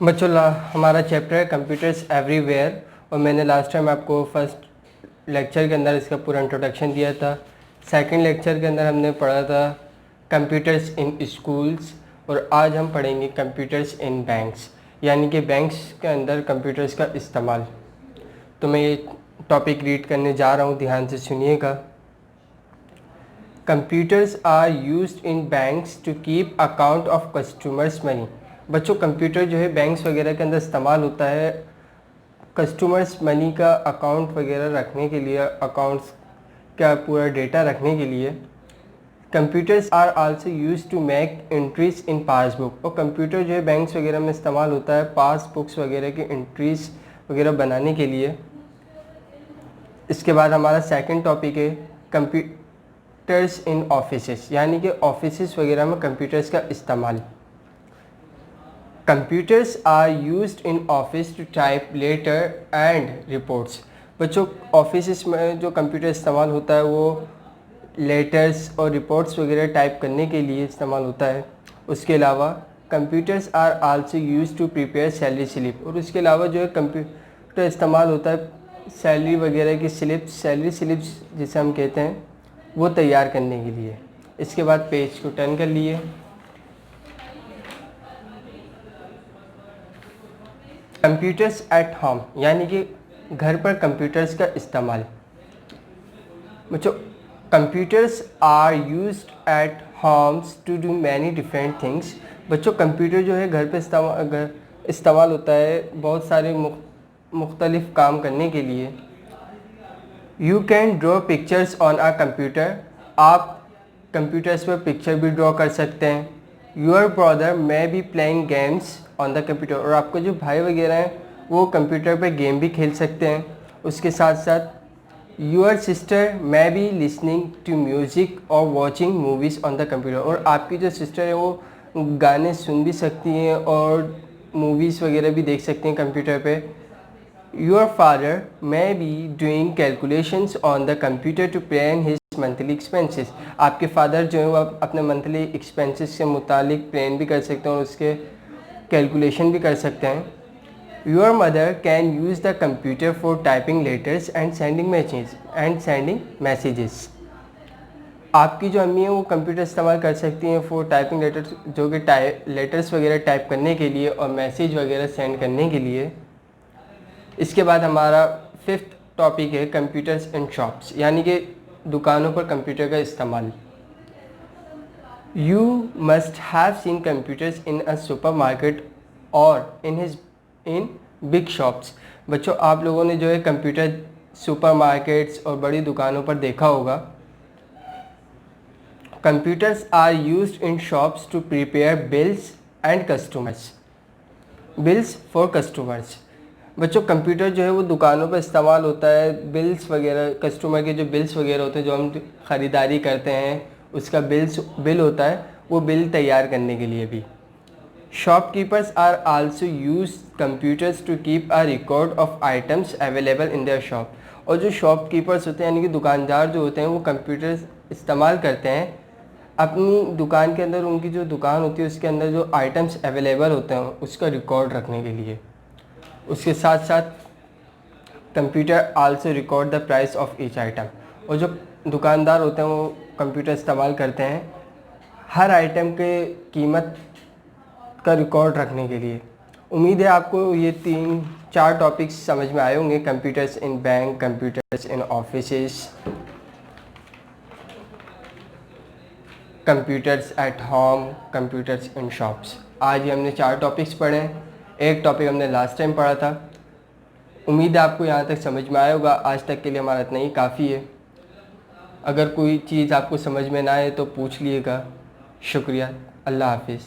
बच्चों हमारा चैप्टर है कंप्यूटर्स एवरीवेयर और मैंने लास्ट टाइम आपको फर्स्ट लेक्चर के अंदर इसका पूरा इंट्रोडक्शन दिया था। सेकंड लेक्चर के अंदर हमने पढ़ा था कंप्यूटर्स इन स्कूल्स और आज हम पढ़ेंगे कंप्यूटर्स इन बैंक्स, यानी कि बैंक्स के अंदर कंप्यूटर्स का इस्तेमाल। तो मैं ये टॉपिक रीड करने जा रहा हूँ, ध्यान से सुनिएगा। Computers are used in banks to keep account of customers money. बच्चों, कंप्यूटर जो है बैंक्स वगैरह के अंदर इस्तेमाल होता है कस्टमर्स मनी का अकाउंट वगैरह रखने के लिए, अकाउंट्स का पूरा डेटा रखने के लिए। Computers are also used to make entries in passbook. और कंप्यूटर जो है बैंक्स वगैरह में इस्तेमाल होता है पासबुक्स वगैरह की एंट्रीज वगैरह बनाने के लिए। इसके बाद हमारा सेकंड टॉपिक है कंप्यूटर्स इन ऑफिसेस, यानी कि ऑफिसेस वगैरह में कंप्यूटर्स का इस्तेमाल। Computers are used in office to type letter and reports. बच्चों, ऑफिस में जो कंप्यूटर इस्तेमाल होता है वो लेटर्स और रिपोर्ट्स वगैरह टाइप करने के लिए इस्तेमाल होता है। उसके अलावा computers are also used to prepare salary slip. और उसके अलावा जो है कंप्यूटर इस्तेमाल होता है सैलरी वगैरह की स्लिप्स, सैलरी स्लिप्स जिसे हम कहते हैं, वो तैयार करने के लिए। इसके बाद पेज को टर्न कर लिए। कंप्यूटर्स एट होम, यानी कि घर पर कंप्यूटर्स का इस्तेमाल। बच्चों, computers are used at homes to do many different things. बच्चों, कंप्यूटर जो है घर पे इस्तेमाल होता है बहुत सारे मुख्तलिफ काम करने के लिए। You can draw pictures on a computer. आप कंप्यूटर्स पर पिक्चर भी ड्रॉ कर सकते हैं। Your brother may be playing games on the computer. और आपके जो भाई वगैरह हैं वो कंप्यूटर पे गेम भी खेल सकते हैं। उसके साथ साथ your sister may be listening to music और watching movies on the computer. और आपकी जो सिस्टर है वो गाने सुन भी सकती हैं और मूवीज़ वगैरह भी देख सकती हैं कंप्यूटर पे। Your father may be doing calculations on the computer to plan his monthly expenses. आपके फादर जो है वो अपने मंथली एक्सपेंसेस के मुतालिक प्लान भी कर सकते हैं और उसके कैलकुलेशन भी कर सकते हैं। Your mother can use the computer for typing letters and sending messages. आपकी जो अम्मी है वो कंप्यूटर इस्तेमाल कर सकती हैं फॉर टाइपिंग लेटर्स, जो कि लेटर्स वगैरह टाइप करने के लिए और मैसेज वगैरह सेंड करने के लिए। इसके बाद हमारा फिफ्थ टॉपिक है कंप्यूटर्स इन शॉप्स, यानी कि दुकानों पर कंप्यूटर का इस्तेमाल। You must have seen computers in a supermarket or in big shops। बच्चों, आप लोगों ने जो है कंप्यूटर सुपरमार्केट्स और बड़ी दुकानों पर देखा होगा। Computers are used in shops to prepare bills and bills for customers. बच्चों, कंप्यूटर जो है वो दुकानों पर इस्तेमाल होता है बिल्स वगैरह, कस्टमर के जो बिल्स वगैरह होते हैं जो हम ख़रीदारी करते हैं उसका बिल होता है, वो बिल तैयार करने के लिए भी। Shopkeepers are also use computers to keep a record of items available in their shop. और जो शॉपकीपर्स होते हैं यानी कि दुकानदार जो होते हैं वो कंप्यूटर इस्तेमाल करते हैं अपनी दुकान के अंदर, उनकी जो दुकान होती है उसके अंदर जो आइटम्स अवेलेबल होते हैं उसका रिकॉर्ड रखने के लिए। उसके साथ साथ computer also record the price of each item. और जो दुकानदार होते हैं वो कंप्यूटर इस्तेमाल करते हैं हर आइटम के कीमत का रिकॉर्ड रखने के लिए। उम्मीद है आपको ये 3-4 टॉपिक्स समझ में आए होंगे। Computers in bank, computers in offices, computers at home, computers in shops. आज ही हमने 4 टॉपिक्स पढ़े हैं। एक टॉपिक हमने लास्ट टाइम पढ़ा था। उम्मीद है आपको यहाँ तक समझ में आया होगा। आज तक के लिए हमारा इतना ही काफ़ी है। अगर कोई चीज़ आपको समझ में ना आए तो पूछ लिएगा। शुक्रिया। अल्लाह हाफिज़।